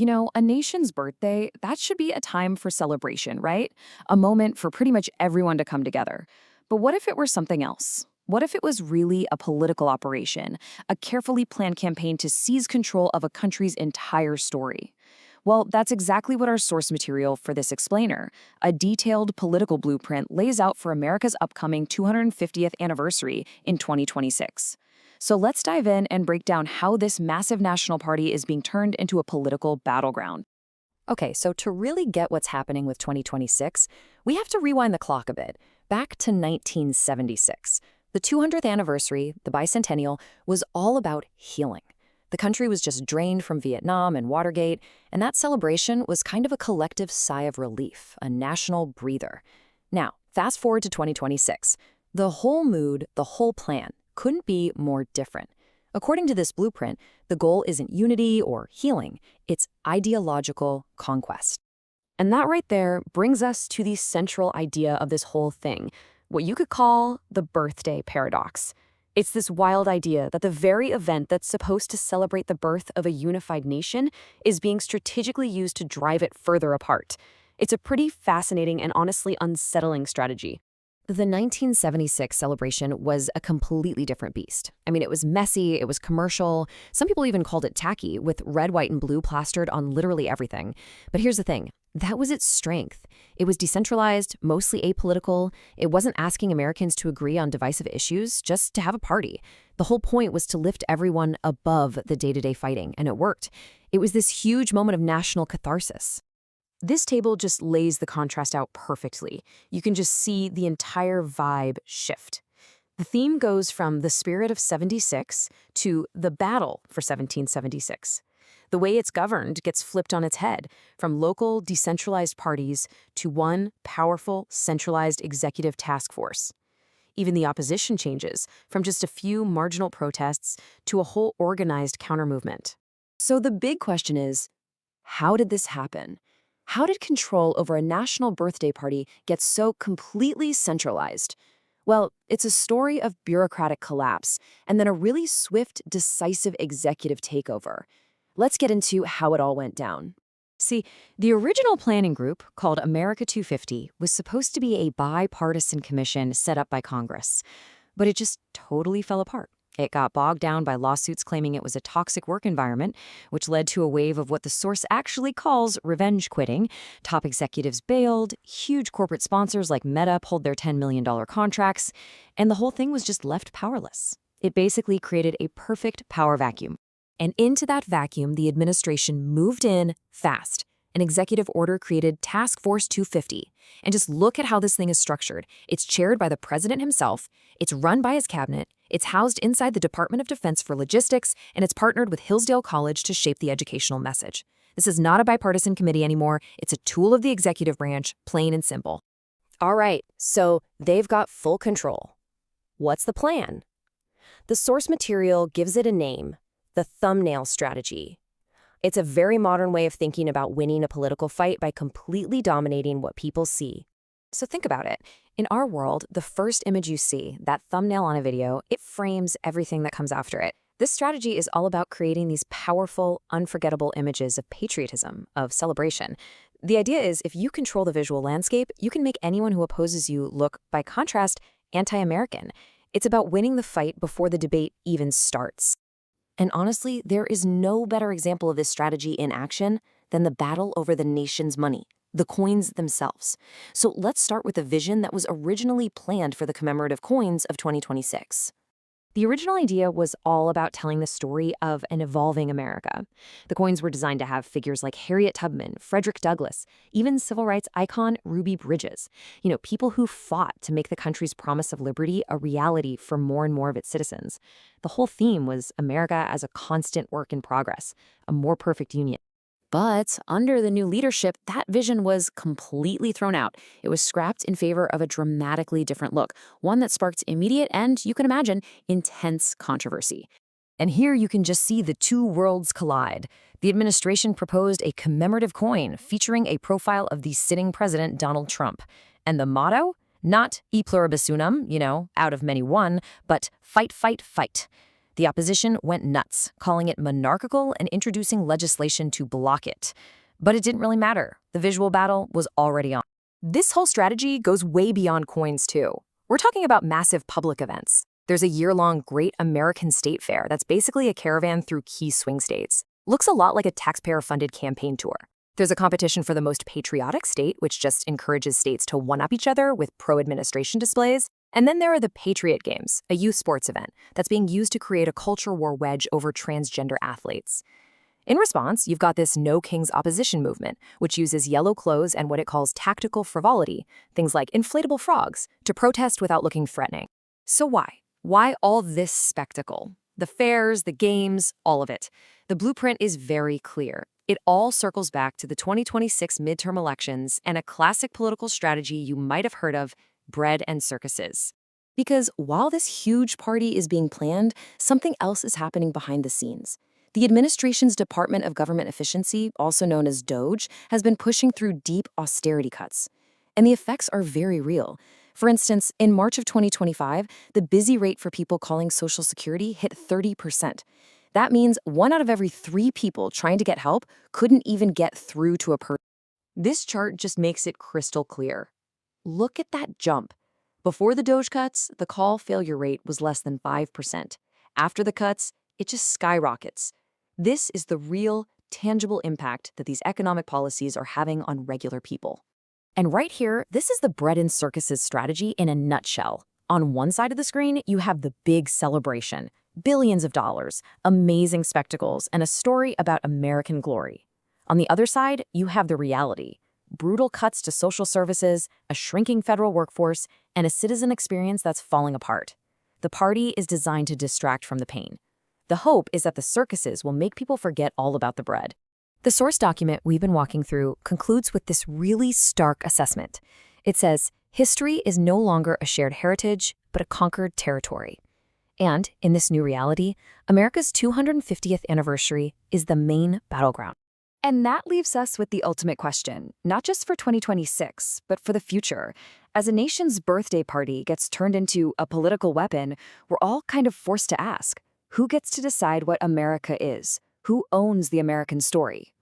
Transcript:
A nation's birthday, that should be a time for celebration, right? A moment for pretty much everyone to come together. But what if it were something else? What if it was really a political operation, a carefully planned campaign to seize control of a country's entire story? Well, that's exactly what our source material for this explainer, a detailed political blueprint, lays out for America's upcoming 250th anniversary in 2026. So let's dive in and break down how this massive national party is being turned into a political battleground. Okay, so to really get what's happening with 2026, we have to rewind the clock a bit, back to 1976. The 200th anniversary, the bicentennial, was all about healing. The country was just drained from Vietnam and Watergate, and that celebration was kind of a collective sigh of relief, a national breather. Now, fast forward to 2026. The whole mood, the whole plan, couldn't be more different. According to this blueprint, the goal isn't unity or healing, it's ideological conquest. And that right there brings us to the central idea of this whole thing, what you could call the birthday paradox. It's this wild idea that the very event that's supposed to celebrate the birth of a unified nation is being strategically used to drive it further apart. It's a pretty fascinating and honestly unsettling strategy. The 1976 celebration was a completely different beast. I mean, it was messy, it was commercial. Some people even called it tacky, with red, white, and blue plastered on literally everything. But here's the thing. That was its strength. It was decentralized, mostly apolitical. It wasn't asking Americans to agree on divisive issues, just to have a party. The whole point was to lift everyone above the day-to-day fighting, and it worked. It was this huge moment of national catharsis. This table just lays the contrast out perfectly. You can just see the entire vibe shift. The theme goes from the spirit of 76 to the battle for 1776. The way it's governed gets flipped on its head, from local, decentralized parties to one powerful, centralized executive task force. Even the opposition changes, from just a few marginal protests to a whole organized counter-movement. So the big question is, how did this happen? How did control over a national birthday party get so completely centralized? Well, it's a story of bureaucratic collapse and then a really swift, decisive executive takeover. Let's get into how it all went down. See, the original planning group, called America 250, was supposed to be a bipartisan commission set up by Congress. But it just totally fell apart. It got bogged down by lawsuits claiming it was a toxic work environment, which led to a wave of what the source actually calls revenge quitting. Top executives bailed, huge corporate sponsors like Meta pulled their $10 million contracts, and the whole thing was just left powerless. It basically created a perfect power vacuum. And into that vacuum, the administration moved in fast. An executive order created Task Force 250. And just look at how this thing is structured. It's chaired by the president himself, it's run by his cabinet, it's housed inside the Department of Defense for logistics, and it's partnered with Hillsdale College to shape the educational message. This is not a bipartisan committee anymore. It's a tool of the executive branch, plain and simple. All right, so they've got full control. What's the plan? The source material gives it a name, the thumbnail strategy. It's a very modern way of thinking about winning a political fight by completely dominating what people see. So think about it. In our world, the first image you see, that thumbnail on a video, it frames everything that comes after it. This strategy is all about creating these powerful, unforgettable images of patriotism, of celebration. The idea is if you control the visual landscape, you can make anyone who opposes you look, by contrast, anti-American. It's about winning the fight before the debate even starts. And honestly, there is no better example of this strategy in action than the battle over the nation's money, the coins themselves. So let's start with a vision that was originally planned for the commemorative coins of 2026. The original idea was all about telling the story of an evolving America. The coins were designed to have figures like Harriet Tubman, Frederick Douglass, even civil rights icon Ruby Bridges. People who fought to make the country's promise of liberty a reality for more and more of its citizens. The whole theme was America as a constant work in progress, a more perfect union. But under the new leadership, that vision was completely thrown out. It was scrapped in favor of a dramatically different look, one that sparked immediate and, you can imagine, intense controversy. And here you can just see the two worlds collide. The administration proposed a commemorative coin featuring a profile of the sitting president, Donald Trump. And the motto? Not e pluribus unum, out of many one, but fight, fight, fight. The opposition went nuts, calling it monarchical and introducing legislation to block it. But it didn't really matter. The visual battle was already on. This whole strategy goes way beyond coins, too. We're talking about massive public events. There's a year-long Great American State Fair that's basically a caravan through key swing states. Looks a lot like a taxpayer-funded campaign tour. There's a competition for the most patriotic state, which just encourages states to one-up each other with pro-administration displays. And then there are the Patriot Games, a youth sports event that's being used to create a culture war wedge over transgender athletes. In response, you've got this No Kings opposition movement, which uses yellow clothes and what it calls tactical frivolity, things like inflatable frogs, to protest without looking threatening. So why? Why all this spectacle? The fairs, the games, all of it. The blueprint is very clear. It all circles back to the 2026 midterm elections and a classic political strategy you might have heard of, bread and circuses. Because while this huge party is being planned, something else is happening behind the scenes. The administration's Department of Government Efficiency, also known as DOGE, has been pushing through deep austerity cuts. And the effects are very real. For instance, in March of 2025, the busy rate for people calling Social Security hit 30%. That means 1 out of every 3 people trying to get help couldn't even get through to a person. This chart just makes it crystal clear. Look at that jump. Before the DOGE cuts, the call failure rate was less than 5%. After the cuts, it just skyrockets. This is the real, tangible impact that these economic policies are having on regular people. And right here, this is the bread and circuses strategy in a nutshell. On one side of the screen, you have the big celebration, billions of dollars, amazing spectacles, and a story about American glory. On the other side, you have the reality. Brutal cuts to social services, a shrinking federal workforce, and a citizen experience that's falling apart. The party is designed to distract from the pain. The hope is that the circuses will make people forget all about the bread. The source document we've been walking through concludes with this really stark assessment. It says, history is no longer a shared heritage, but a conquered territory. And in this new reality, America's 250th anniversary is the main battleground. And that leaves us with the ultimate question, not just for 2026, but for the future. As a nation's birthday party gets turned into a political weapon, we're all kind of forced to ask, who gets to decide what America is? Who owns the American story?